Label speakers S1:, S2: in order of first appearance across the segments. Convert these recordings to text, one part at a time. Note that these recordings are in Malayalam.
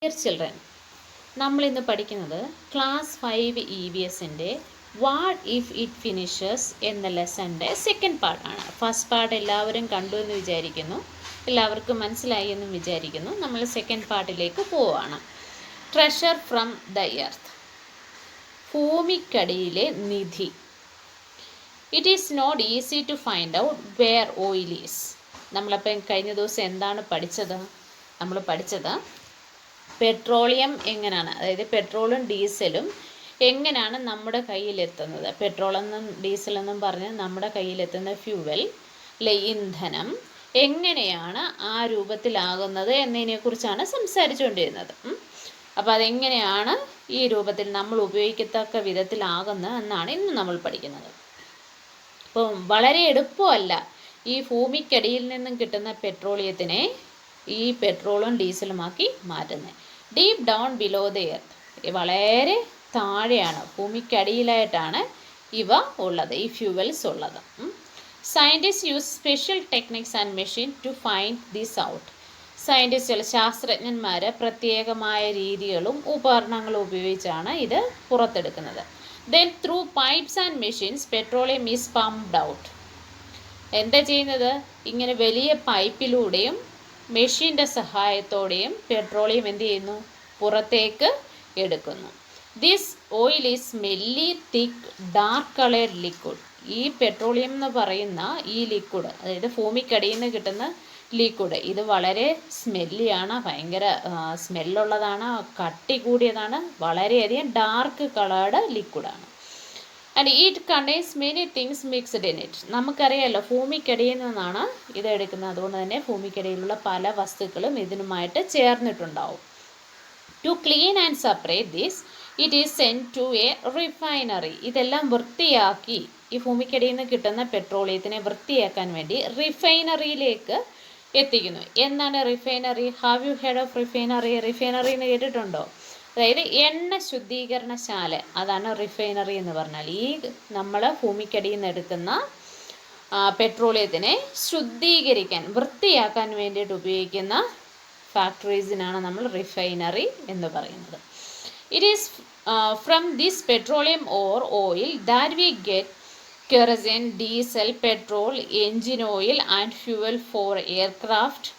S1: ഡിയർ ചിൽഡ്രൻ, നമ്മളിന്ന് പഠിക്കുന്നത് ക്ലാസ് 5 EVSൻ്റെ വാട്ട് ഇഫ് ഇറ്റ് ഫിനിഷസ് എന്ന ലെസൻ്റെ സെക്കൻഡ് പാർട്ടാണ്. ഫസ്റ്റ് പാർട്ട് എല്ലാവരും കണ്ടു എന്ന് വിചാരിക്കുന്നു, എല്ലാവർക്കും മനസ്സിലായി എന്നും വിചാരിക്കുന്നു. നമ്മൾ സെക്കൻഡ് പാർട്ടിലേക്ക് പോവുകയാണ്. ട്രഷർ ഫ്രം ദ എർത്ത്, ഭൂമിക്കടിയിലെ നിധി. It is not easy to find out where oil is. നമ്മളപ്പം കഴിഞ്ഞ ദിവസം എന്താണ് പഠിച്ചത്? നമ്മൾ പഠിച്ചത് പെട്രോളിയം എങ്ങനെയാണ്, അതായത് പെട്രോളും ഡീസലും എങ്ങനെയാണ് നമ്മുടെ കയ്യിലെത്തുന്നത്. പെട്രോളെന്നും ഡീസലെന്നും പറഞ്ഞ് നമ്മുടെ കയ്യിലെത്തുന്ന ഫ്യൂവൽ അല്ലെ, ഇന്ധനം എങ്ങനെയാണ് ആ രൂപത്തിലാകുന്നത് എന്നതിനെക്കുറിച്ചാണ് സംസാരിച്ചുകൊണ്ടിരുന്നത്. അപ്പോൾ അതെങ്ങനെയാണ് ഈ രൂപത്തിൽ നമ്മൾ ഉപയോഗിക്കത്തക്ക വിധത്തിലാകുന്നത് എന്നാണ് ഇന്ന് നമ്മൾ പഠിക്കുന്നത്. അപ്പം വളരെ എളുപ്പമല്ല ഈ ഭൂമിക്കടിയിൽ നിന്നും കിട്ടുന്ന പെട്രോളിയത്തിനെ ഈ പെട്രോളും ഡീസലുമാക്കി മാറ്റുന്നത്. Deep down below the earth, വളരെ താഴെയാണ്, ഭൂമിക്കടിയിലായിട്ടാണ് ഇവ ഉള്ളത്, ഈ ഫ്യൂവൽസ് ഉള്ളത്. Scientist use special techniques and machine to find this out. സയൻറ്റിസ്റ്റുകൾ, ശാസ്ത്രജ്ഞന്മാർ പ്രത്യേകമായ രീതികളും ഉപകരണങ്ങളും ഉപയോഗിച്ചാണ് ഇത് പുറത്തെടുക്കുന്നത്. Then through pipes and machines petroleum is pumped out. എന്താ ചെയ്യുന്നത്? ഇങ്ങനെ വലിയ പൈപ്പിലൂടെയും മെഷീൻ്റെ സഹായത്തോടെയും പെട്രോളിയം എന്ത് ചെയ്യുന്നു? പുറത്തേക്ക് എടുക്കുന്നു. This oil is smelly thick dark coloured liquid. ഈ പെട്രോളിയം എന്ന് പറയുന്ന ഈ ലിക്വിഡ്, അതായത് ഭൂമിക്കടിയിൽ നിന്ന് കിട്ടുന്ന ലിക്വിഡ്, ഇത് വളരെ സ്മെല്ലിയാണ്, ഭയങ്കര സ്മെല്ലുള്ളതാണ്, കട്ടി കൂടിയതാണ്, വളരെയധികം ഡാർക്ക് കളേർഡ് ലിക്വിഡാണ്. And it contains many things mixed in it. നമുക്കറിയാമല്ലോ ഭൂമിക്കടിയിൽ നിന്നാണ് ഇത് എടുക്കുന്നത്, അതുകൊണ്ട് തന്നെ ഭൂമിക്കടിയിലുള്ള പല വസ്തുക്കളും ഇതിനുമായിട്ട് ചേർന്നിട്ടുണ്ടാവും. To clean and separate this it is send to a refinery. ഇതെല്ലാം വൃത്തിയാക്കി, ഈ ഭൂമിക്കടിയിൽ നിന്ന് കിട്ടുന്ന പെട്രോളിയത്തിനെ വൃത്തിയാക്കാൻ വേണ്ടി റിഫൈനറിയിലേക്ക് എത്തിക്കുന്നു. എന്താണ് refinery? Have you head of refinery? Refinery എന്ന് കേട്ടിട്ടുണ്ടോ? അതായത് എണ്ണ ശുദ്ധീകരണശാല, അതാണ് റിഫൈനറി എന്ന് പറഞ്ഞാൽ. ഈ നമ്മൾ ഭൂമിക്കടിയിൽ നിന്ന് എടുക്കുന്ന പെട്രോളിയത്തിനെ ശുദ്ധീകരിക്കാൻ, വൃത്തിയാക്കാൻ വേണ്ടിയിട്ട് ഉപയോഗിക്കുന്ന ഫാക്ടറീസിനാണ് നമ്മൾ റിഫൈനറി എന്ന് പറയുന്നത്. It is from this petroleum or oil that we get kerosene, diesel, petrol, engine oil and fuel for aircraft.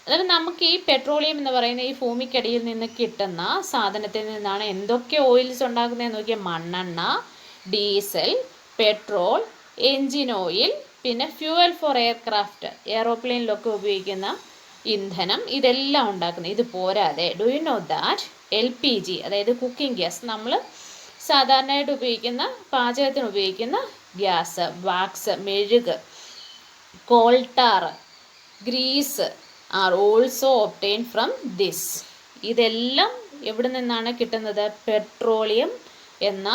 S1: അതായത് നമുക്ക് ഈ പെട്രോളിയം എന്ന് പറയുന്ന ഈ ഭൂമിക്കടിയിൽ നിന്ന് കിട്ടുന്ന സാധനത്തിൽ നിന്നാണ് എന്തൊക്കെ ഓയിൽസ് ഉണ്ടാക്കുന്നതെന്ന് നോക്കിയാൽ മണ്ണെണ്ണ, ഡീസൽ, പെട്രോൾ, എൻജിൻ ഓയിൽ, പിന്നെ ഫ്യൂവൽ ഫോർ എയർക്രാഫ്റ്റ്, എയറോപ്ലെയിനിലൊക്കെ ഉപയോഗിക്കുന്ന ഇന്ധനം, ഇതെല്ലാം ഉണ്ടാക്കുന്നത്. ഇത് പോരാതെ do you know that LPG, അതായത് കുക്കിംഗ് ഗ്യാസ്, നമ്മൾ സാധാരണയായിട്ട് ഉപയോഗിക്കുന്ന പാചകത്തിന് ഉപയോഗിക്കുന്ന ഗ്യാസ്, വാക്സ്, മെഴുക്, coal tar, grease are also obtain from this. ഇതെല്ലാം എവിടെ നിന്നാണ് കിട്ടുന്നത്? പെട്രോളിയം എന്ന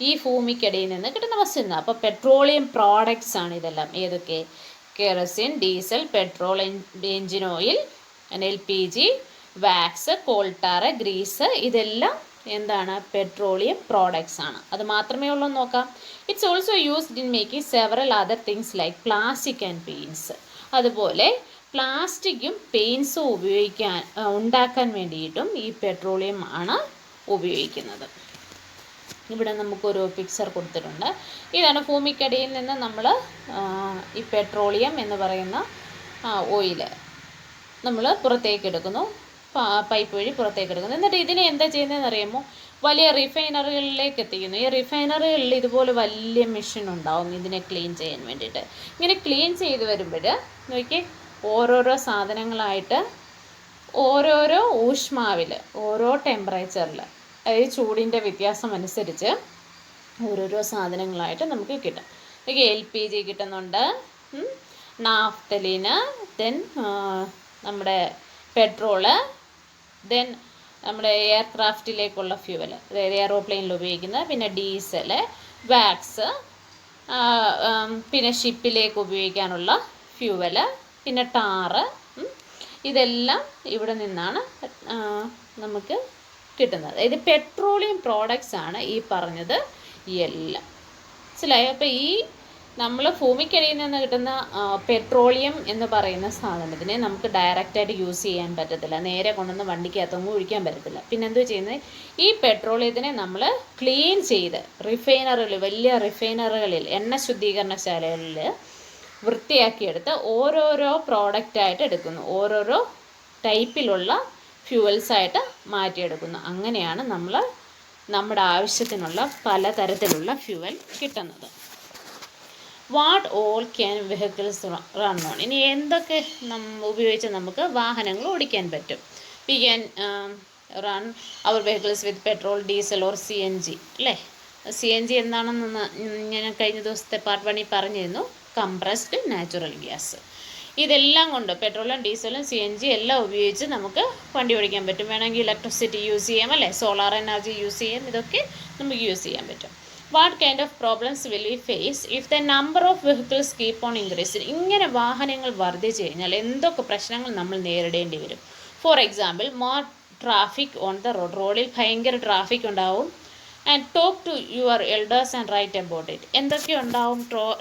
S1: ഈ ഭൂമിക്കടിയിൽ നിന്ന് കിട്ടുന്ന വസ്തു നിന്ന്. അപ്പോൾ പെട്രോളിയം പ്രോഡക്ട്സ് ആണ് ഇതെല്ലാം. ഏതൊക്കെ? Kerosene, diesel, petrol, engine oil, LPG, wax, coal tar, grease, ഇതെല്ലാം എന്താണ്? പെട്രോളിയം പ്രോഡക്ട്സ് ആണ്. അത് മാത്രമേ ഉള്ളൂ നോക്കാം. It's also used in making several other things like plastic and paints. അതുപോലെ പ്ലാസ്റ്റിക്കും പെയിൻറ്റ്സും ഉണ്ടാക്കാൻ വേണ്ടിയിട്ടും ഈ പെട്രോളിയം ആണ് ഉപയോഗിക്കുന്നത്. ഇവിടെ നമുക്കൊരു പിക്ചർ കൊടുത്തിട്ടുണ്ട്. ഇതാണ് ഭൂമിക്കടിയിൽ നിന്ന് നമ്മൾ ഈ പെട്രോളിയം എന്ന് പറയുന്ന ഓയിൽ നമ്മൾ പുറത്തേക്ക് എടുക്കുന്നു, പൈപ്പ് വഴി പുറത്തേക്ക് എടുക്കുന്നു. എന്നിട്ട് ഇതിനെ എന്താ ചെയ്യുന്നതെന്ന് അറിയാമോ? വലിയ റിഫൈനറികളിലേക്ക് എത്തിക്കുന്നു. ഈ റിഫൈനറികളിൽ ഇതുപോലെ വലിയ മെഷീൻ ഉണ്ടാവും ഇതിനെ ക്ലീൻ ചെയ്യാൻ വേണ്ടിയിട്ട്. ഇങ്ങനെ ക്ലീൻ ചെയ്ത് വരുമ്പോൾ നോക്കിയേ, ഓരോരോ സാധനങ്ങളായിട്ട് ഓരോരോ ഊഷ്മാവിൽ, ഓരോ ടെമ്പറേച്ചറിൽ, അതായത് ചൂടിൻ്റെ വ്യത്യാസം അനുസരിച്ച് ഓരോരോ സാധനങ്ങളായിട്ട് നമുക്ക് കിട്ടും. ഓക്കെ, LPG കിട്ടുന്നുണ്ട്, നാഫ്തലീന്, ദെൻ നമ്മുടെ പെട്രോള്, ദെൻ നമ്മുടെ എയർക്രാഫ്റ്റിലേക്കുള്ള ഫ്യൂവൽ, അതായത് എയറോപ്ലെയിനിൽ ഉപയോഗിക്കുന്നത്, പിന്നെ ഡീസൽ, വാക്സ്, പിന്നെ ഷിപ്പിലേക്ക് ഉപയോഗിക്കാനുള്ള ഫ്യൂവൽ, പിന്നെ ടാറ്, ഇതെല്ലാം ഇവിടെ നിന്നാണ് നമുക്ക് കിട്ടുന്നത്. അതായത് പെട്രോളിയം പ്രോഡക്ട്സ് ആണ് ഈ പറഞ്ഞത് എല്ലാം. മനസ്സിലായോ? അപ്പോൾ ഈ നമ്മൾ ഭൂമിക്കടിയിൽ നിന്ന് കിട്ടുന്ന പെട്രോളിയം എന്ന് പറയുന്ന സാധനത്തിനെ നമുക്ക് ഡയറക്റ്റായിട്ട് യൂസ് ചെയ്യാൻ പറ്റത്തില്ല, നേരെ കൊണ്ടുവന്ന് വണ്ടിക്കകത്തൊന്നും ഒഴിക്കാൻ പറ്റത്തില്ല. പിന്നെ എന്തോ ചെയ്യുന്നത്, ഈ പെട്രോളിയത്തിനെ നമ്മൾ ക്ലീൻ ചെയ്ത് റിഫൈനറിൽ, വലിയ റിഫൈനറികളിൽ, എണ്ണ ശുദ്ധീകരണശാലകളിൽ വൃത്തിയാക്കിയെടുത്ത് ഓരോരോ പ്രോഡക്റ്റായിട്ട് എടുക്കുന്നു, ഓരോരോ ടൈപ്പിലുള്ള ഫ്യൂവൽസായിട്ട് മാറ്റിയെടുക്കുന്നു. അങ്ങനെയാണ് നമ്മൾ നമ്മുടെ ആവശ്യത്തിനുള്ള പലതരത്തിലുള്ള ഫ്യൂവൽ കിട്ടുന്നത്. What all can vehicles run on? ഇനി എന്തൊക്കെ ഉപയോഗിച്ച് നമുക്ക് വാഹനങ്ങൾ ഓടിക്കാൻ പറ്റും? We can run our vehicles with petrol, diesel or CNG, അല്ലേ? CNG എന്താണെന്ന് ഞാൻ കഴിഞ്ഞ ദിവസത്തെ പാർട്ട് 1 പറഞ്ഞിരുന്നു. Compressed natural gas. ഇതെല്ലാം കൊണ്ട് പെട്രോളും ഡീസലും CNG എല്ലാം ഉപയോഗിച്ച് നമുക്ക് വണ്ടി ഓടിക്കാൻ പറ്റും. വേണമെങ്കിൽ ഇലക്ട്രിസിറ്റി യൂസ് ചെയ്യാം, അല്ലേ? സോളാർ എനർജി യൂസ് ചെയ്യാം. ഇതൊക്കെ നമുക്ക് യൂസ് ചെയ്യാൻ പറ്റും. What kind of problems will we face if the number of vehicles keep on increasing? ഇങ്ങനെ വാഹനങ്ങൾ വർദ്ധിച്ചു കഴിഞ്ഞാൽ എന്തൊക്കെ പ്രശ്നങ്ങൾ നമ്മൾ നേരിടേണ്ടി വരും? For example, more traffic on the road. റോഡിൽ ഭയങ്കര ട്രാഫിക് ഉണ്ടാവും. And talk to your elders and write about it. എന്തൊക്കെ ഉണ്ടാവും?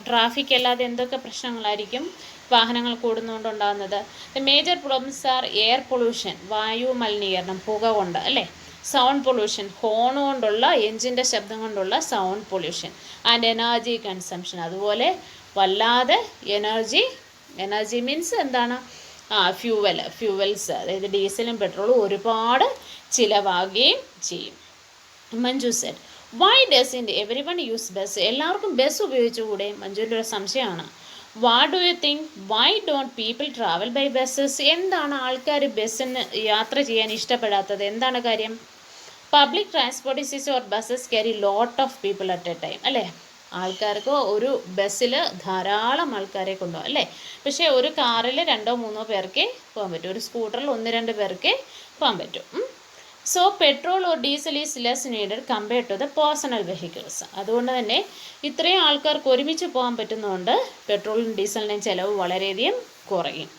S1: ട്രാഫിക് അല്ലാതെ എന്തൊക്കെ പ്രശ്നങ്ങളായിരിക്കും വാഹനങ്ങൾ കൂടുന്നതുകൊണ്ടുണ്ടാകുന്നത്? The major problems are air pollution, വായു മലിനീകരണം, പുക കൊണ്ട്, അല്ലേ? സൗണ്ട് പൊല്യൂഷൻ, ഹോൺ കൊണ്ടുള്ള, എൻജിൻ്റെ ശബ്ദം കൊണ്ടുള്ള sound pollution. And energy consumption, അതുപോലെ വല്ലാതെ എനർജി മീൻസ് എന്താണ്? ഫ്യൂവൽസ്, അതായത് ഡീസലും പെട്രോളും ഒരുപാട് ചിലവാകുകയും ചെയ്യും. Manju said, why doesn't everyone use bus? എല്ലാവർക്കും ബസ് ഉപയോഗിച്ചുകൂടെ? മഞ്ജുവിൻ്റെ ഒരു സംശയമാണ്. What do you think, why don't people travel by buses? എന്താണ് ആൾക്കാർ ബസ്സിന് യാത്ര ചെയ്യാൻ ഇഷ്ടപ്പെടാത്തത്? എന്താണ് കാര്യം? Public transporters or buses carry lot of people at a time, അല്ലേ? ആൾക്കാർക്ക് ഒരു ബസ്സിൽ ധാരാളം ആൾക്കാരെ കൊണ്ടുപോകും, അല്ലേ? പക്ഷേ ഒരു കാറിൽ 2-3 പേർക്കേ പോകാൻ പറ്റും, ഒരു സ്കൂട്ടറിൽ 1-2 പേർക്കേ പോകാൻ പറ്റും. So petrol or diesel is less needed compared to the personal vehicles. അതുകൊണ്ട് തന്നെ ഇത്രയും ആൾക്കാർക്ക് ഒരുമിച്ച് പോകാൻ പറ്റുന്നതുകൊണ്ട് പെട്രോളിനും ഡീസലിൻ്റെയും ചിലവ് വളരെയധികം കുറയും.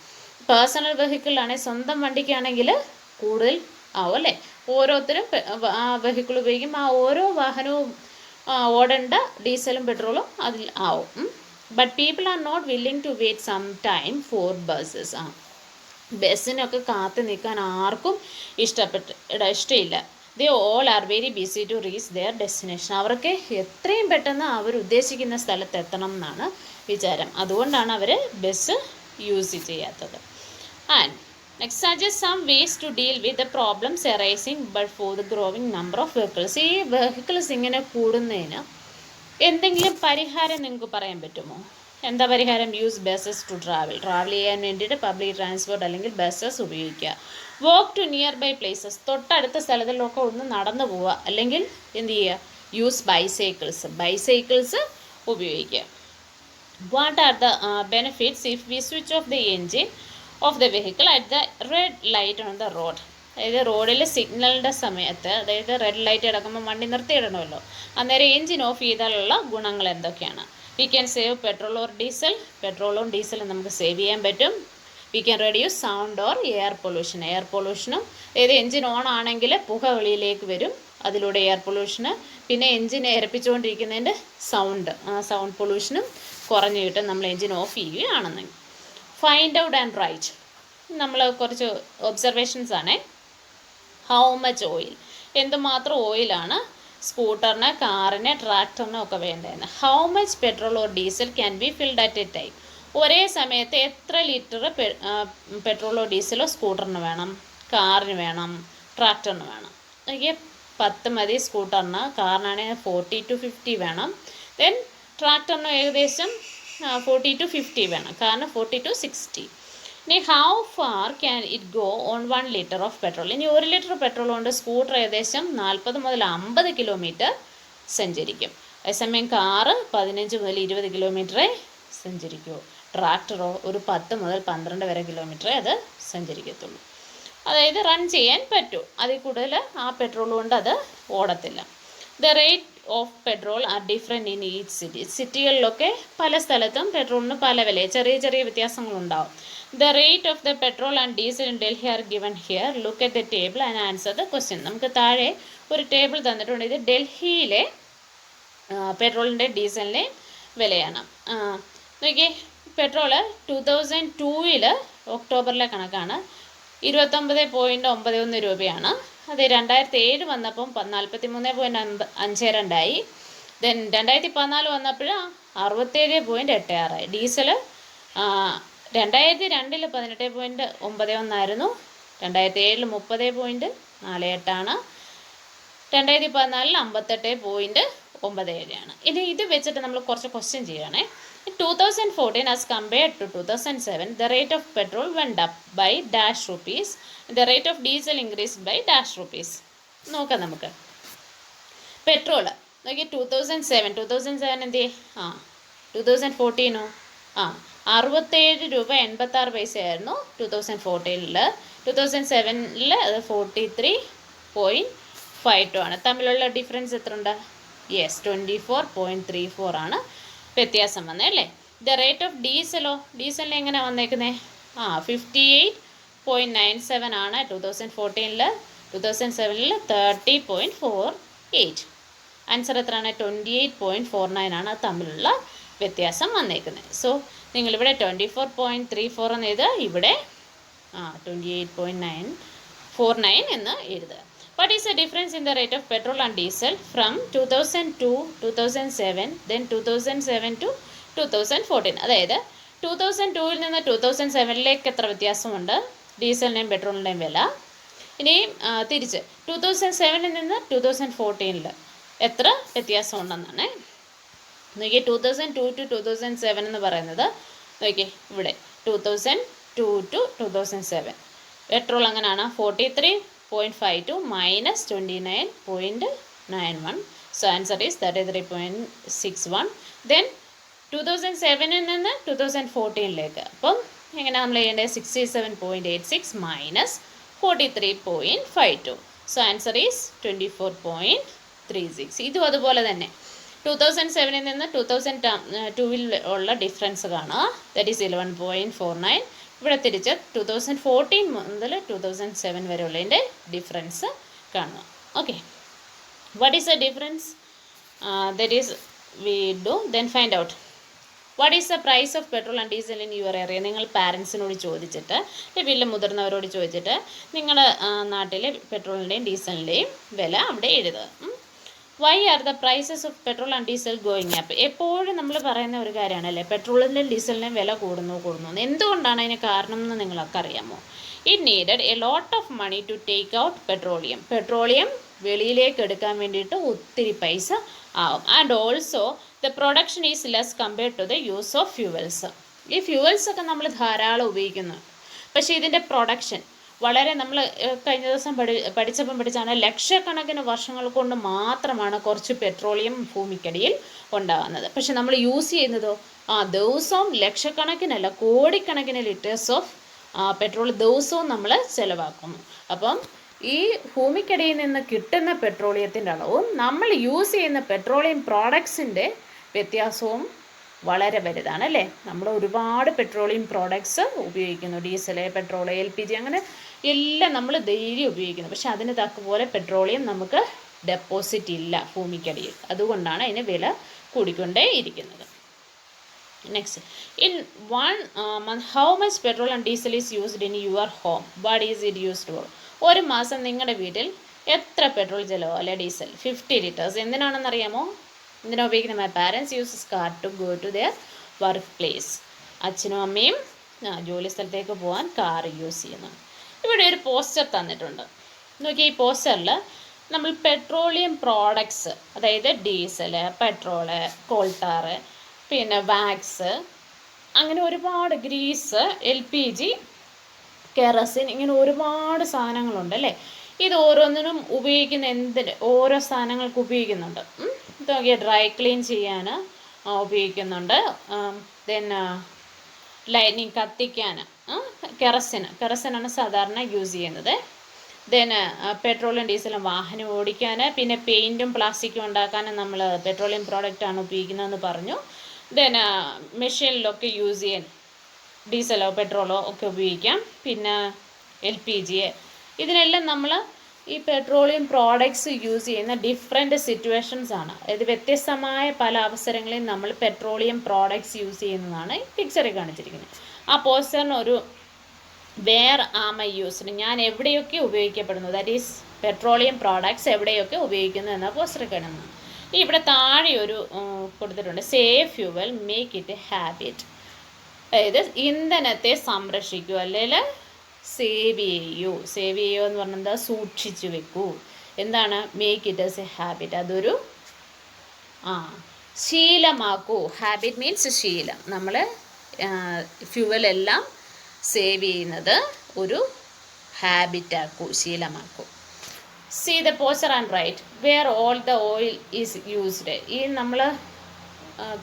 S1: പേഴ്സണൽ വെഹിക്കിളാണെങ്കിൽ, സ്വന്തം വണ്ടിക്കാണെങ്കിൽ കൂടുതൽ ആവും, അല്ലേ? ഓരോരുത്തരും ആ വെഹിക്കിൾ ഉപയോഗിക്കും, ആ ഓരോ വാഹനവും ഓടേണ്ട ഡീസലും പെട്രോളും അതിൽ ആവും. But people are not willing to wait some time for buses. ബസ്സിനൊക്കെ കാത്തു നിൽക്കാൻ ആർക്കും ഇഷ്ടമില്ല. They all are very busy to reach their destination. അവർക്ക് എത്രയും പെട്ടെന്ന് അവർ ഉദ്ദേശിക്കുന്ന സ്ഥലത്ത് എത്തണം എന്നാണ് വിചാരം. അതുകൊണ്ടാണ് അവർ ബസ് യൂസ് ചെയ്യാത്തത്. And next suggest some ways to deal with the problems arising but for the growing number of vehicles. ഈ വെഹിക്കിൾസ് ഇങ്ങനെ കൂടുന്നതിന് എന്തെങ്കിലും പരിഹാരം നിങ്ങൾക്ക് പറയാൻ പറ്റുമോ? എന്താ പരിഹാരം? യൂസ് ബസ്സസ് ടു ട്രാവൽ ചെയ്യാൻ വേണ്ടിയിട്ട് പബ്ലിക് ട്രാൻസ്പോർട്ട് അല്ലെങ്കിൽ ബസ്സസ് ഉപയോഗിക്കുക. Walk to nearby places, തൊട്ടടുത്ത സ്ഥലത്തിലൊക്കെ ഒന്ന് നടന്നു പോവുക. അല്ലെങ്കിൽ എന്ത് ചെയ്യുക? യൂസ് ബൈസൈക്കിൾസ് ഉപയോഗിക്കുക. What are the benefits if we switch off the engine of the vehicle at the red light on the road? അതായത് റോഡിൽ സിഗ്നലിൻ്റെ സമയത്ത്, അതായത് റെഡ് ലൈറ്റ് കിടക്കുമ്പോൾ വണ്ടി നിർത്തിയിടണമല്ലോ, അന്നേരം എൻജിൻ ഓഫ് ചെയ്താലുള്ള ഗുണങ്ങൾ എന്തൊക്കെയാണ്? We can save petrol or diesel. പെട്രോളും ഡീസലും നമുക്ക് സേവ് ചെയ്യാൻ പറ്റും. We can reduce sound or air പൊല്യൂഷനും, അതായത് എൻജിൻ ഓൺ ആണെങ്കിൽ പുക വെളിയിലേക്ക് വരും, അതിലൂടെ എയർ പൊല്യൂഷന്. പിന്നെ എൻജിൻ ഏർപ്പിച്ചുകൊണ്ടിരിക്കുന്നതിൻ്റെ സൗണ്ട് പൊല്യൂഷനും കുറഞ്ഞു കിട്ടും നമ്മൾ എൻജിൻ ഓഫ് ചെയ്യുകയാണെന്നെങ്കിൽ. ഫൈൻഡ് ഔട്ട് ആൻഡ് റൈറ്റ്, നമ്മൾ കുറച്ച് ഒബ്സർവേഷൻസ് ആണ്. ഹൗ മച്ച് ഓയിൽ, എന്തുമാത്രം ഓയിലാണ് സ്കൂട്ടറിന്, കാറിന്, ട്രാക്ടറിനും ഒക്കെ വേണ്ടതെന്ന്. How much petrol or diesel can be filled at a time? ഒരേ സമയത്ത് എത്ര ലിറ്റർ പെട്രോളോ ഡീസലോ സ്കൂട്ടറിന് വേണം, കാറിന് വേണം, ട്രാക്ടറിന് വേണം? എനിക്ക് 10 മതി സ്കൂട്ടറിന്, കാറിനാണെങ്കിൽ 40 to 50 വേണം. ദെൻ ട്രാക്ടറിന് ഏകദേശം 40 to 50 വേണം, കാറിന് 40 to 60. ഇനി how far can it go on 1 litre of petrol? ഇനി 1 ലിറ്റർ പെട്രോൾ കൊണ്ട് സ്കൂട്ടർ ഏകദേശം 40 മുതൽ 50 കിലോമീറ്റർ സഞ്ചരിക്കും. അതേസമയം കാറ് 15 മുതൽ 20 കിലോമീറ്ററേ സഞ്ചരിക്കുമോ. ട്രാക്ടറോ ഒരു 10 മുതൽ 12 വരെ കിലോമീറ്ററേ അത് സഞ്ചരിക്കത്തുള്ളൂ. അതായത് റൺ ചെയ്യാൻ പറ്റൂ, അതിൽ കൂടുതൽ ആ പെട്രോൾ കൊണ്ട് അത് ഓടത്തില്ല. The rate of petrol are different in each city. സിറ്റികളിലൊക്കെ പല സ്ഥലത്തും പെട്രോളിന് പല വില, ചെറിയ ചെറിയ വ്യത്യാസങ്ങളുണ്ടാവും. The rate of the petrol and diesel in Delhi are given here. Look at the table and answer the question. നമുക്ക് താഴെ ഒരു ടേബിൾ തന്നിട്ടുണ്ട്. ഇത് ഡൽഹിയിലെ പെട്രോളിൻ്റെ ഡീസലിൻ്റെ വിലയാണ്. നോക്കിയേ, പെട്രോള് 2002 ഒക്ടോബറിലെ കണക്കാണ് 29.91 രൂപയാണ്. അത് 2007 വന്നപ്പം 43.52 ദെൻ 2014 വന്നപ്പോൾ 67.86. ഡീസൽ 2002 18.91 2007 30.48 2014 58.97. ഇനി ഇത് വെച്ചിട്ട് നമ്മൾ കുറച്ച് question ചെയ്യുകയാണേ. 2014 as compared to 2007, the rate of petrol went up by dash rupees, the rate of diesel increased by dash rupees. നോക്കാം നമുക്ക്. പെട്രോൾ നോക്കി 2007 എന്ത് 2014 67.86 ആയിരുന്നു 2014. 2007 അത് 43.52 ആണ്. തമ്മിലുള്ള ഡിഫറൻസ് എത്ര ഉണ്ട്? യെസ്, 24.34 ആണ് വ്യത്യാസം വന്നത് അല്ലേ. ദ റേറ്റ് ഓഫ് ഡീസലോ, ഡീസലിന് എങ്ങനെ വന്നേക്കുന്നത്? 58.97 ആണ് 2014. 2007 30.48. ആൻസർ എത്രയാണ്? 28.49 ആണ് തമ്മിലുള്ള വ്യത്യാസം വന്നേക്കുന്നത്. സോ നിങ്ങളിവിടെ 24.34 എന്ന് എഴുതുക, ഇവിടെ 28.49 എന്ന് എഴുതുക. What is the difference in the rate of petrol and diesel from 2002, 2007, then 2007 to 2014? അതായത് 2002 നിന്ന് 2007 എത്ര വ്യത്യാസമുണ്ട് ഡീസലിൻ്റെയും പെട്രോളിൻ്റെയും വില. ഇനി തിരിച്ച് 2007 നിന്ന് 2014 എത്ര വ്യത്യാസമുണ്ടെന്നാണ്. നോക്കിയേ, 2002 to 2007 എന്ന് പറയുന്നത് നോക്കിയേ ഇവിടെ 2002 to 2007 പെട്രോൾ അങ്ങനെയാണ് 43.52 minus 29.91. So answer is 33.61. Then 2007 നിന്ന് 2014 അപ്പം എങ്ങനെ നമ്മൾ ചെയ്യേണ്ടത്? 67.86 minus 43.52. So answer is 24.36. ഇതും അതുപോലെ തന്നെ 2007 നിന്ന് 2002 ഉള്ള ഡിഫറൻസ് കാണുക, ദാറ്റ് ഈസ് 11.49. ഇവിടെ തിരിച്ച് 2014 മുതൽ 2007 വരെ ഉള്ളതിൻ്റെ ഡിഫറൻസ് കാണുക. Okay, what is the difference? That is we do then find out what is the price of petrol and diesel in your area. നിങ്ങൾ പാരൻസിനോട് ചോദിച്ചിട്ട്, വീട്ടിലെ മുതിർന്നവരോട് ചോദിച്ചിട്ട് നിങ്ങളുടെ നാട്ടിലെ പെട്രോളിൻ്റെയും ഡീസലിൻ്റെയും വില അവിടെ എഴുതുക. Why are the prices of petrol and diesel going up? എപ്പോഴും നമ്മൾ പറയുന്ന ഒരു കാര്യമാണല്ലേ, പെട്രോളിൻ്റെയും ഡീസലിൻ്റെയും വില കൂടുന്നു. എന്തുകൊണ്ടാണ് അതിന് കാരണം എന്ന് നിങ്ങൾക്ക് അറിയാമോ? It needed a lot of money to take out petroleum. Petroleum വെളിയിലേക്ക് എടുക്കാൻ വേണ്ടിയിട്ട് ഒത്തിരി പൈസ ആവും. And also the production is less compared to the use of fuels. ഈ ഫ്യൂവൽസൊക്കെ നമ്മൾ ധാരാളം ഉപയോഗിക്കുന്നു, പക്ഷേ ഇതിൻ്റെ പ്രൊഡക്ഷൻ വളരെ നമ്മൾ കഴിഞ്ഞ ദിവസം പഠിച്ചാണ് ലക്ഷക്കണക്കിന് വർഷങ്ങൾ കൊണ്ട് മാത്രമാണ് കുറച്ച് പെട്രോളിയം ഭൂമിക്കടിയിൽ ഉണ്ടാകുന്നത്. പക്ഷെ നമ്മൾ യൂസ് ചെയ്യുന്നതോ ദിവസവും ലക്ഷക്കണക്കിനല്ല കോടിക്കണക്കിന് ലിറ്റേഴ്സ് ഓഫ് പെട്രോൾ ദിവസവും നമ്മൾ ചിലവാക്കുന്നു. അപ്പം ഈ ഭൂമിക്കടിയിൽ നിന്ന് കിട്ടുന്ന പെട്രോളിയത്തിൻ്റെ അളവും നമ്മൾ യൂസ് ചെയ്യുന്ന പെട്രോളിയം പ്രോഡക്ട്സിൻ്റെ വ്യത്യാസവും വളരെ വലുതാണ് അല്ലേ. നമ്മൾ ഒരുപാട് പെട്രോളിയം പ്രോഡക്ട്സ് ഉപയോഗിക്കുന്നു, ഡീസൽ, പെട്രോൾ, LPG അങ്ങനെ എല്ലാം നമ്മൾ ഡെയിലി ഉപയോഗിക്കുന്നു. പക്ഷെ അതിന് തക്കപോലെ പെട്രോളിയം നമുക്ക് ഡെപ്പോസിറ്റ് ഇല്ല ഭൂമിക്കടിയിൽ. അതുകൊണ്ടാണ് അതിന് വില കൂടിക്കൊണ്ടേ ഇരിക്കുന്നത്. Next, in 1 month how much petrol and diesel is used in your home? What is it used for? ഒരു മാസം നിങ്ങളുടെ വീട്ടിൽ എത്ര പെട്രോൾ ചിലവോ അല്ലെ ഡീസൽ? 50 liters. എന്തിനാണെന്നറിയാമോ? എന്തിനാ ഉപയോഗിക്കുന്നത്? My parents uses car to go to their work place. അച്ഛനും അമ്മയും ജോലി സ്ഥലത്തേക്ക് പോകാൻ കാർ യൂസ് ചെയ്യുന്നു. ഇവിടെ ഒരു പോസ്റ്റർ തന്നിട്ടുണ്ട്. നോക്കി, ഈ പോസ്റ്ററിൽ നമ്മൾ പെട്രോളിയം പ്രോഡക്ട്സ്, അതായത് ഡീസൽ, പെട്രോള്, കോൾട്ടാർ, പിന്നെ വാക്സ്, അങ്ങനെ ഒരുപാട് ഗ്രീസ്, LPG, കെറസിൻ, ഇങ്ങനെ ഒരുപാട് സാധനങ്ങളുണ്ട് അല്ലേ. ഇത് ഓരോന്നിനും ഉപയോഗിക്കുന്ന ഓരോ സാധനങ്ങൾക്ക് ഉപയോഗിക്കുന്നുണ്ട്. നോക്കിയ ഡ്രൈ ക്ലീൻ ചെയ്യാൻ ഉപയോഗിക്കുന്നുണ്ട്. ദെൻ ലൈനിങ് കത്തിക്കാൻ കെറസിനാണ് സാധാരണ യൂസ് ചെയ്യുന്നത്. ദെൻ പെട്രോളും ഡീസലും വാഹനം ഓടിക്കാൻ, പിന്നെ പെയിൻറ്റും പ്ലാസ്റ്റിക്കും ഉണ്ടാക്കാനും നമ്മൾ പെട്രോളിയം പ്രോഡക്റ്റാണ് ഉപയോഗിക്കുന്നതെന്ന് പറഞ്ഞു. ദെൻ മെഷീനിലൊക്കെ യൂസ് ചെയ്യാൻ ഡീസലോ പെട്രോളോ ഒക്കെ ഉപയോഗിക്കാം. പിന്നെ LPG, ഇതിനെല്ലാം നമ്മൾ ഈ പെട്രോളിയം പ്രോഡക്ട്സ് യൂസ് ചെയ്യുന്ന ഡിഫറെൻറ്റ് സിറ്റുവേഷൻസ് ആണ്. അതായത് വ്യത്യസ്തമായ പല അവസരങ്ങളിൽ നമ്മൾ പെട്രോളിയം പ്രോഡക്ട്സ് യൂസ് ചെയ്യുന്നതാണ് ഈ പിക്ചറിൽ കാണിച്ചിരിക്കുന്നത്. ആ പോസ്റ്ററിന് ഒരു വേർ ആം ഐ യൂസ്ഡ്, ഞാൻ എവിടെയൊക്കെ ഉപയോഗിക്കപ്പെടുന്നു, ദാറ്റ് ഈസ് പെട്രോളിയം പ്രോഡക്ട്സ് എവിടെയൊക്കെ ഉപയോഗിക്കുന്നു എന്ന പോസ്റ്ററിൽ കാണുന്നു. ഇവിടെ താഴെ ഒരു കൊടുത്തിട്ടുണ്ട്, save fuel make it A habit. അതായത് ഇന്ധനത്തെ സംരക്ഷിക്കൂ, അല്ലെങ്കിൽ സേവ് ചെയ്യൂ. സേവ് ചെയ്യൂ എന്ന് പറഞ്ഞാൽ എന്താ, സൂക്ഷിച്ചു വെക്കൂ. എന്താണ് make it as A habit, അതൊരു ശീലമാക്കൂ. ഹാബിറ്റ് മീൻസ് ശീലം. നമ്മൾ ഫ്യൂവലെല്ലാം സേവ് ചെയ്യുന്നത് ഒരു ഹാബിറ്റാക്കൂ, ശീലമാക്കൂ. See the poster and write where all the oil is used. ഈ നമ്മൾ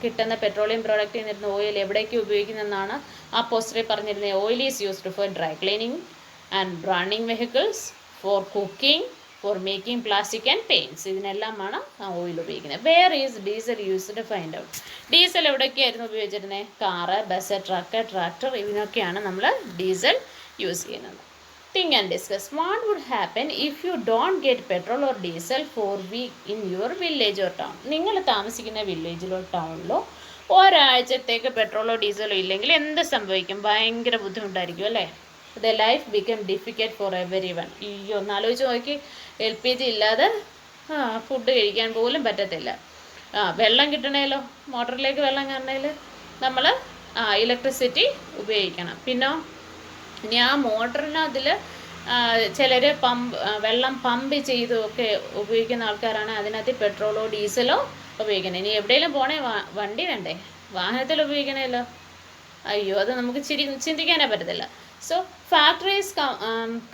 S1: കിട്ടുന്ന പെട്രോളിയം പ്രോഡക്റ്റിൽ നിന്നിരുന്ന ഓയിൽ എവിടേക്ക് ഉപയോഗിക്കുന്നതെന്നാണ് ആ പോസ്റ്ററിൽ പറഞ്ഞിരുന്നത്. Oil is used for dry cleaning and running vehicles, for cooking, for making plastic and paints. ഇതിനെല്ലാമാണ് ആ ഓയിൽ ഉപയോഗിക്കുന്നത്. Where is diesel used find out. Diesel എവിടെയൊക്കെയായിരുന്നു ഉപയോഗിച്ചിരുന്നത്? കാറ്, ബസ്, ട്രക്ക്, ട്രാക്ടർ, ഇതിനൊക്കെയാണ് നമ്മൾ ഡീസൽ യൂസ് ചെയ്യുന്നത്. Think and discuss. What would happen if you don't get petrol or diesel for week in your village or town? നിങ്ങൾ താമസിക്കുന്ന വില്ലേജിലോ ടൗണിലോ ഒരാഴ്ചത്തേക്ക് പെട്രോളോ ഡീസലോ ഇല്ലെങ്കിൽ എന്ത് സംഭവിക്കും? ഭയങ്കര ബുദ്ധിമുട്ടായിരിക്കും അല്ലേ? The life become difficult for every one. അയ്യോ, ഒന്ന് ആലോചിച്ച് നോക്കി, LPG ഇല്ലാതെ ഫുഡ് കഴിക്കാൻ പോലും പറ്റത്തില്ല. വെള്ളം കിട്ടണേലോ, മോട്ടറിലേക്ക് വെള്ളം കയറണേൽ നമ്മൾ ഇലക്ട്രിസിറ്റി ഉപയോഗിക്കണം. പിന്നെ ഇനി ആ മോട്ടറിനതിൽ ചിലർ വെള്ളം പമ്പ് ചെയ്തൊക്കെ ഉപയോഗിക്കുന്ന ആൾക്കാരാണ്. അതിനകത്ത് പെട്രോളോ ഡീസലോ ഉപയോഗിക്കണം. ഇനി എവിടെയെങ്കിലും പോണേ വണ്ടി വേണ്ടേ, വാഹനത്തിൽ ഉപയോഗിക്കണമല്ലോ. അയ്യോ, അത് നമുക്ക് ചിന്തിക്കാനേ പറ്റത്തില്ല. So factories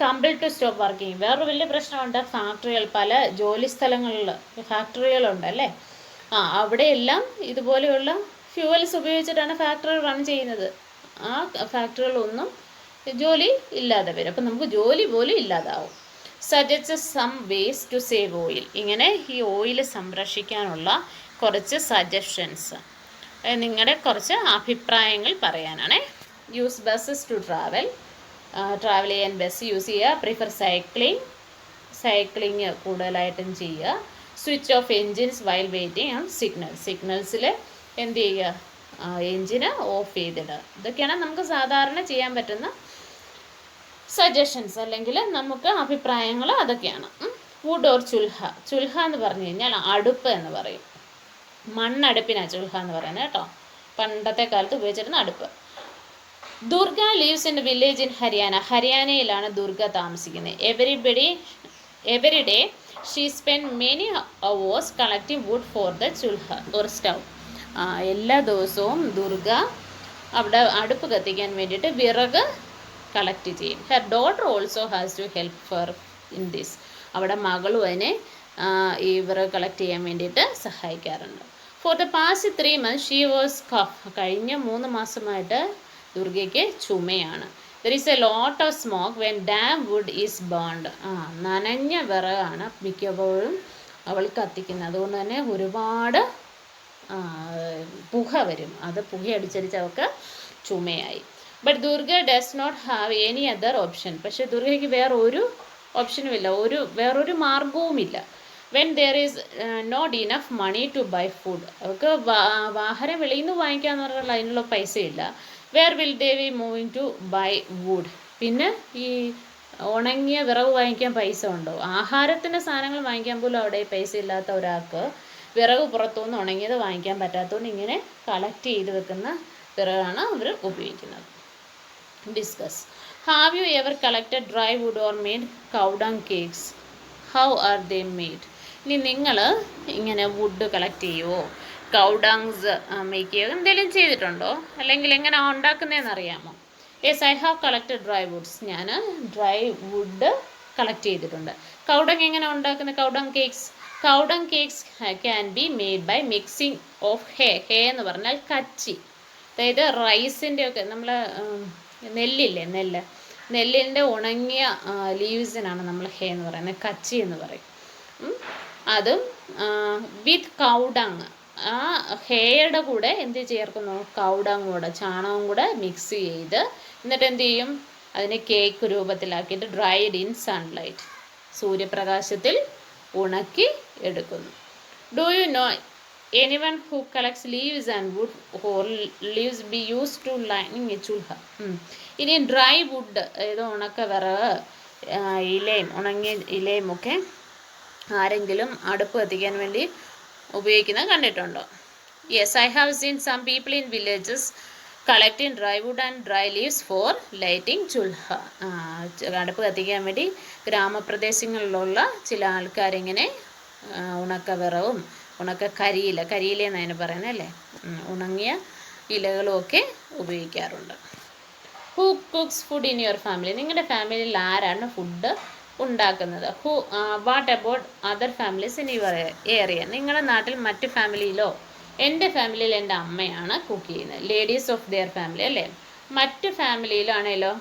S1: compel to stop working. വേറൊരു വലിയ പ്രശ്നമുണ്ട്, ഫാക്ടറികൾ, പല ജോലി സ്ഥലങ്ങളിൽ ഫാക്ടറികളുണ്ട് അല്ലേ. അവിടെയെല്ലാം ഇതുപോലെയുള്ള ഫ്യൂവൽസ് ഉപയോഗിച്ചിട്ടാണ് ഫാക്ടറി റൺ ചെയ്യുന്നത്. ആ ഫാക്ടറികളൊന്നും ജോലി ഇല്ലാതെ വരും. അപ്പം നമുക്ക് ജോലി പോലും ഇല്ലാതാവും. Suggest some ways to save oil. ഇങ്ങനെ ഈ ഓയിൽ സംരക്ഷിക്കാനുള്ള കുറച്ച് സജഷൻസ്, നിങ്ങളുടെ കുറച്ച് അഭിപ്രായങ്ങൾ പറയാനാണ്. യൂസ് ബസ്സസ് ടു ട്രാവൽ ചെയ്യാൻ ബസ് യൂസ് ചെയ്യുക. പ്രിഫർ സൈക്ലിങ് കൂടുതലായിട്ടും ചെയ്യുക. Switch off engines while waiting on സിഗ്നൽസിൽ എന്ത് ചെയ്യുക, എൻജിന് ഓഫ് ചെയ്തിടുക. ഇതൊക്കെയാണ് നമുക്ക് സാധാരണ ചെയ്യാൻ പറ്റുന്ന സജഷൻസ്, അല്ലെങ്കിൽ നമുക്ക് അഭിപ്രായങ്ങൾ അതൊക്കെയാണ്. വുഡ് ഓർ ചുൽഹ എന്ന് പറഞ്ഞു കഴിഞ്ഞാൽ അടുപ്പ് എന്ന് പറയും. മണ്ണടുപ്പിനാണ് ചുൽഹ എന്ന് പറയുന്നത് കേട്ടോ. പണ്ടത്തെ കാലത്ത് ഉപയോഗിച്ചിരുന്ന അടുപ്പ്. Durga lives in village in Haryana. ഹരിയാനയിലാണ് ദുർഗ താമസിക്കുന്നത്. Every day she spend many hours collecting wood for the chulha or stove. എല്ലാ ദിവസവും ദുർഗ അവിടെ അടുപ്പ് കത്തിക്കാൻ വേണ്ടിയിട്ട് വിറക് കളക്ട് ചെയ്യും. Her daughter also has to help her in this. അവിടെ മകളും അതിനെ ഈ വിറക് കളക്ട് ചെയ്യാൻ വേണ്ടിയിട്ട് സഹായിക്കാറുണ്ട്. For the past 3 months she was cough. കഴിഞ്ഞ 3 മാസമായിട്ട് ദുർഗയ്ക്ക് ചുമയാണ്. There is a lot of smoke when damp wood is burned. നനഞ്ഞ വിറകാണ് മിക്കപ്പോഴും അവൾ കത്തിക്കുന്നത്. അതുകൊണ്ട് തന്നെ ഒരുപാട് പുക വരും. അത് പുകയടിച്ചടിച്ച് അവൾക്ക് ചുമയായി. But Durga does not have any other option. പക്ഷേ ദുർഗയ്ക്ക് വേറൊരു ഓപ്ഷനുമില്ല, വേറൊരു മാർഗവുമില്ല. When there is not enough money to buy food. അവർക്ക് ആഹാരം വെളിയിൽ നിന്ന് വാങ്ങിക്കാന്ന് പറഞ്ഞാൽ അതിനുള്ള പൈസയില്ല. Where will they be moving to buy wood. പിന്നെ ഈ ഉണങ്ങിയ വിറക് വാങ്ങിക്കാൻ പൈസ ഉണ്ടോ? ആഹാരത്തിൻ്റെ സാധനങ്ങൾ വാങ്ങിക്കാൻ പോലും അവിടെ പൈസ ഇല്ലാത്ത ഒരാൾക്ക് വിറക് പുറത്തുനിന്ന് ഉണങ്ങിയത് വാങ്ങിക്കാൻ പറ്റാത്തതുകൊണ്ട് ഇങ്ങനെ കളക്ട് ചെയ്ത് വെക്കുന്ന വിറകാണ് അവർ ഉപയോഗിക്കുന്നത്. Discuss. Have you ever collected dry wood or made cow dung cakes? How are they made? ഇനി നിങ്ങൾ ഇങ്ങനെ വുഡ് കളക്ട് ചെയ്യുമോ, കൗഡങ്സ് മേക്ക് ചെയ്യുക, എന്തെങ്കിലും ചെയ്തിട്ടുണ്ടോ? അല്ലെങ്കിൽ എങ്ങനെയാണ് ഉണ്ടാക്കുന്നതെന്ന് അറിയാമോ? Yes, I have collected dry woods. ഞാൻ ഡ്രൈ വുഡ് കളക്ട് ചെയ്തിട്ടുണ്ട്. കൗഡങ് എങ്ങനെ ഉണ്ടാക്കുന്നത്? Cow dung cakes can be made by mixing of hay എന്ന് പറഞ്ഞാൽ കച്ചി. അതായത് റൈസിൻ്റെ ഒക്കെ നമ്മൾ നെല്ലിൻ്റെ ഉണങ്ങിയ ലീവ്സിനാണ് നമ്മൾ ഹേ എന്ന് പറയുന്നത്, കച്ചി എന്ന് പറയും. അതും വിത്ത് കൗഡങ്. ആ ഹേയുടെ കൂടെ എന്ത് ചേർക്കുന്നു? കൗഡങ് കൂടെ, ചാണകം കൂടെ മിക്സ് ചെയ്ത് എന്നിട്ട് എന്ത് ചെയ്യും? അതിനെ കേക്ക് രൂപത്തിലാക്കിയിട്ട് ഡ്രൈഡ് ഇൻ സൺലൈറ്റ്. സൂര്യപ്രകാശത്തിൽ ഉണക്കി എടുക്കുന്നു. Do you know anyone who collects leaves and wood or leaves be use to lining a chulha? ഇനി ഡ്രൈ വുഡ്, അതായത് ഉണക്ക വിറക്, ഇലയും ഉണങ്ങിയ ഇലയും ഒക്കെ ആരെങ്കിലും അടുപ്പ് കത്തിക്കാൻ വേണ്ടി ഉപയോഗിക്കുന്നത് കണ്ടിട്ടുണ്ടോ? Yes, I have seen some people in villages collecting dry wood and dry leaves for lighting chulha. അടുപ്പ് കത്തിക്കാൻ വേണ്ടി ഗ്രാമപ്രദേശങ്ങളിലുള്ള ചില ആൾക്കാരിങ്ങനെ ഉണക്ക വിറവും ഉണക്ക കരിയില എന്നതിന് പറയുന്നത് അല്ലേ, ഉണങ്ങിയ ഇലകളും ഒക്കെ ഉപയോഗിക്കാറുണ്ട്. Who cooks food in your family? നിങ്ങളുടെ ഫാമിലിയിൽ ആരാണ് ഫുഡ് ഉണ്ടാക്കുന്നത്? What about other families in your area? നിങ്ങളുടെ നാട്ടിൽ മറ്റ് ഫാമിലിയിലോ? എൻ്റെ ഫാമിലിയിൽ എൻ്റെ അമ്മയാണ് കുക്ക് ചെയ്യുന്നത്. ലേഡീസ് ഓഫ് ദിയർ ഫാമിലി അല്ലേ. മറ്റ് ഫാമിലിയിലാണേലോ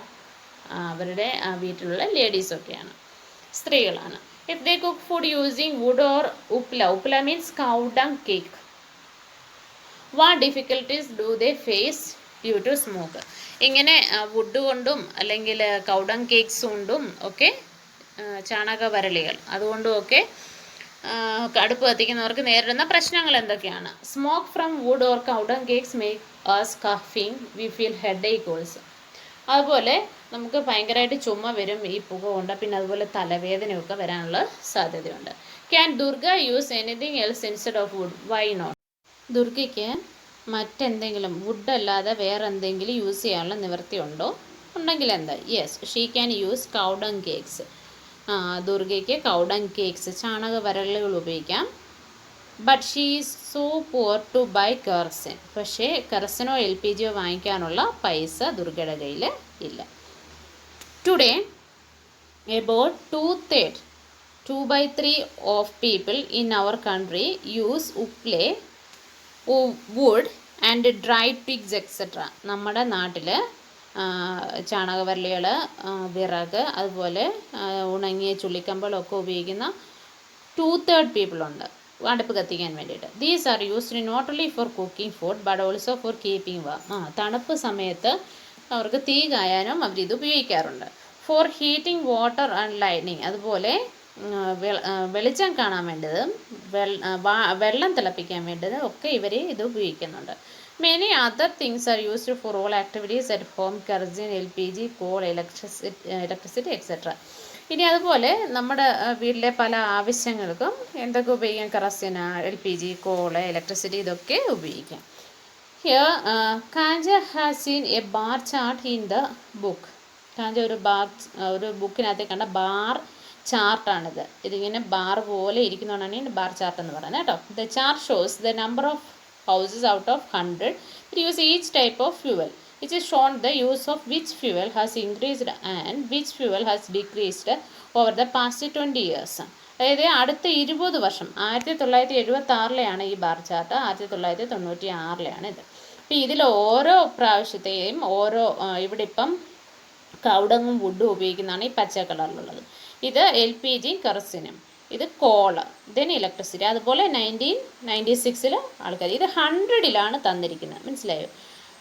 S1: അവരുടെ വീട്ടിലുള്ള ലേഡീസൊക്കെയാണ്, സ്ത്രീകളാണ്. If they cook food using wood or upla means cow dung cake, what difficulties do they face due to smoke? ഇങ്ങനെ വുഡ് കൊണ്ടും അല്ലെങ്കിൽ കൗഡങ് കേക്ക്സ് കൊണ്ടും ഒക്കെ, ചാണകവരളികൾ അതുകൊണ്ടും ഒക്കെ അടുപ്പ് കത്തിക്കുന്നവർക്ക് നേരിടുന്ന പ്രശ്നങ്ങൾ എന്തൊക്കെയാണ്? Smoke from wood or cow dung cakes make us coughing, we feel headache also. അതുപോലെ നമുക്ക് ഭയങ്കരമായിട്ട് ചുമ വരും ഈ പുക കൊണ്ട്, പിന്നെ അതുപോലെ തലവേദനയൊക്കെ വരാനുള്ള സാധ്യതയുണ്ട്. Can Durga use anything else instead of wood? Why not? ദുർഗയ്ക്ക് മറ്റെന്തെങ്കിലും വുഡ് അല്ലാതെ വേറെ എന്തെങ്കിലും യൂസ് ചെയ്യാനുള്ള നിവൃത്തി ഉണ്ടോ? ഉണ്ടെങ്കിൽ എന്താ? Yes, she can use cow dung cakes. ദുർഗയ്ക്ക് കൗഡങ് കേക്ക്സ്, ചാണകവരളുകൾ ഉപയോഗിക്കാം. But she is so poor to buy kerosene. പക്ഷേ കെറസിനോ LPG വാങ്ങിക്കാനുള്ള പൈസ ദുർഗയുടെ കയ്യിൽ ഇല്ല. Today about 2/3 of people in our country use uple, wood and dry twigs etcetera. നമ്മുടെ നാട്ടിൽ ചാണകവരളികൾ, വിറക്, അതുപോലെ ഉണങ്ങിയ ചുള്ളിക്കമ്പളമൊക്കെ ഉപയോഗിക്കുന്ന 2/3 പീപ്പിളുണ്ട് അടുപ്പ് കത്തിക്കാൻ വേണ്ടിയിട്ട്. These are used not only for cooking food but also for keeping warm. തണുപ്പ് സമയത്ത് അവർക്ക് തീ കായാനും അവരിത് ഉപയോഗിക്കാറുണ്ട്. For heating water and lighting, അതുപോലെ വെളിച്ചം കാണാൻ വേണ്ടതും വെള്ളം തിളപ്പിക്കാൻ വേണ്ടതും ഒക്കെ ഇവർ ഇത് ഉപയോഗിക്കുന്നുണ്ട്. Many other things are used for all activities at home, kerosene, LPG, call, electricity etcetera. ഇനി അതുപോലെ നമ്മുടെ വീട്ടിലെ പല ആവശ്യങ്ങൾക്കും എന്തൊക്കെ ഉപയോഗിക്കാം? കെറസിൻ, LPG, കോള്, ഇലക്ട്രിസിറ്റി, ഇതൊക്കെ ഉപയോഗിക്കാം. Here Kancha has seen a bar chart in the book. Kancha ഒരു ബുക്കിനകത്ത് കണ്ട ബാർ ചാർട്ടാണിത്. ഇതിങ്ങനെ ബാർ പോലെ ഇരിക്കുന്നതുകൊണ്ടാണ് ബാർ ചാർട്ട് എന്ന് പറയുന്നത് കേട്ടോ. The chart shows the number of houses out of 100 that use each type of fuel. It is shown the use of which fuel has increased and which fuel has decreased over the past 20 years. അതായത് അടുത്ത 20 വർഷം, 1976 ഈ ബാർ ചാർട്ട്, 1996 ഇത്. അപ്പോൾ ഇതിൽ ഓരോ പ്രാവശ്യത്തെയും ഓരോ, ഇവിടെ ഇപ്പം കൗഡങ്ങും വുഡും ഉപയോഗിക്കുന്നതാണ് ഈ പച്ച കളറിലുള്ളത്. ഇത് LPG, കെറസിനും, ഇത് കോള്, ദെൻ ഇലക്ട്രിസിറ്റി. അതുപോലെ 1996 ആൾക്കാർ, ഇത് 100 തന്നിരിക്കുന്നത്, മനസ്സിലായോ?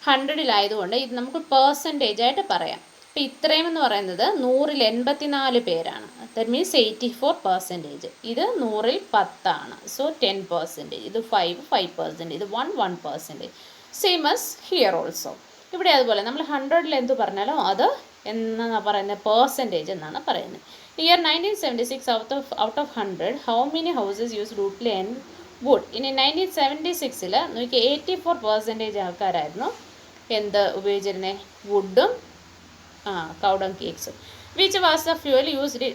S1: 100 ഇത് നമുക്ക് പെർസെൻറ്റേജ് ആയിട്ട് പറയാം. അപ്പോൾ ഇത്രയും എന്ന് പറയുന്നത് 100-84 പേരാണ്. That means 84%. ഇത് 100-10, സോ 10%. ഇത് 5%. ഇത് 1%. Same as here also. ഇവിടെ അതുപോലെ നമ്മൾ 100 എന്ത് പറഞ്ഞാലോ അത് എന്നാണ് പറയുന്നത്? പെർസെൻറ്റേജ് എന്നാണ് പറയുന്നത്. Year 1976, out of 100, how many houses used wood and wood? ഇനി 1976 നോക്കി 84% ആൾക്കാരായിരുന്നു എന്ത് ഉപയോഗിച്ചിരുന്നത്? വുഡും കൗഡങ് കേക്ക്സും. Which was the fuel used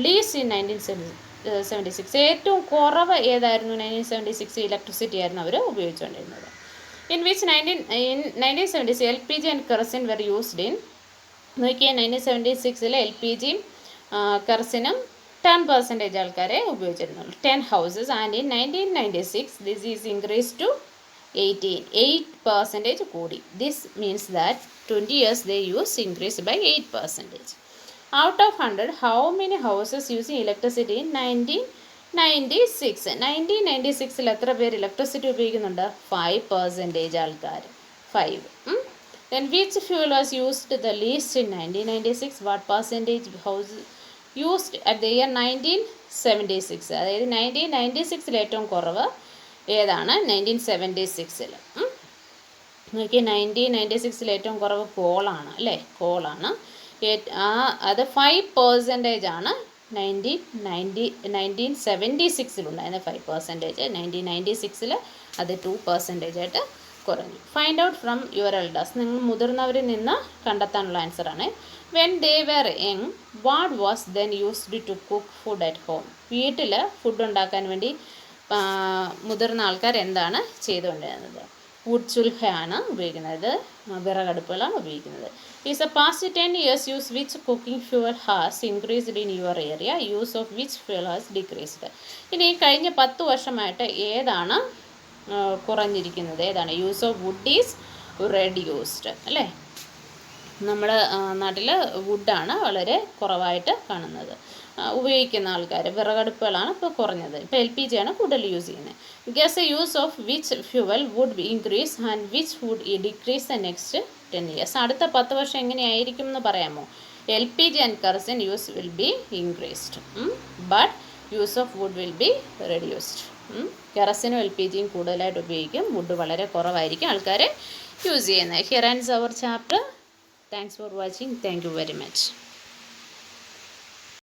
S1: least in 1976? ഏറ്റവും കുറവ് ഏതായിരുന്നു? 1976 ഇലക്ട്രിസിറ്റി ആയിരുന്നു അവർ ഉപയോഗിച്ചുകൊണ്ടിരുന്നത്. In 1976 LPG and kerosene were used in. നോക്കിയാൽ 1976 LPGയും കെറസിനും 10% ആൾക്കാരെ ഉപയോഗിച്ചിരുന്നുള്ളൂ, 10 houses. And in 1996 this is increase to 8% കൂടി. This means that 20 years they use increased by 8%. Out of 100, how many houses using electricity in 1996? 1996 എത്ര പേര് ഇലക്ട്രിസിറ്റി ഉപയോഗിക്കുന്നുണ്ട്? 5% ആൾക്കാർ, 5. Then which fuel was used the least in 1996? What percentage used at the year 1976. അതായത് 1996 ഏറ്റവും കുറവ് ഏതാണ്? 1976. നോക്കി 1996 ഏറ്റവും കുറവ് കോളാണ് അല്ലേ, കോളാണ്. അത് 5% ആണ് 1976 5%. 1996 അത് 2% ആയിട്ട് കുറഞ്ഞു. Find out from your elders. നിങ്ങൾ മുതിർന്നവരിൽ നിന്ന് കണ്ടെത്താനുള്ള ആൻസറാണ്. When they were young what was then used to cook food at home. വീട്ടിൽ ഫുഡ് ഉണ്ടാക്കാൻ വേണ്ടി മുതിർന്ന ആൾക്കാർ എന്താണ് ചെയ്തുകൊണ്ടിരുന്നത്? വുഡ് ചുൽഹയാണ് ഉപയോഗിക്കുന്നത്, വിറകടുപ്പുകളാണ് ഉപയോഗിക്കുന്നത്. Is A past 10 years use which cooking fuel has increased in your area, use of which fuel has decreased. ഇനി കഴിഞ്ഞ 10 വർഷമായിട്ട് ഏതാണ് കുറഞ്ഞിരിക്കുന്നത്? ഏതാണ്? Use of would is reduced അല്ലേ. നമ്മുടെ നാട്ടിൽ വുഡാണ് വളരെ കുറവായിട്ട് കാണുന്നത്, ഉപയോഗിക്കുന്ന ആൾക്കാർ. വിറകടുപ്പുകളാണ് ഇപ്പോൾ കുറഞ്ഞത്. ഇപ്പോൾ LPG ആണ് കൂടുതൽ യൂസ് ചെയ്യുന്നത്. Guess a use of which fuel wood increase and which wood decrease the next 10 years. അടുത്ത 10 വർഷം എങ്ങനെയായിരിക്കും എന്ന് പറയാമോ? LPG and kerosene use will be increased, but use of wood will be reduced. കെറസിനും LPGയും കൂടുതലായിട്ട് ഉപയോഗിക്കും, വുഡ് വളരെ കുറവായിരിക്കും ആൾക്കാർ യൂസ് ചെയ്യുന്നത്. Here ends our chapter. Thanks for watching. Thank you very much.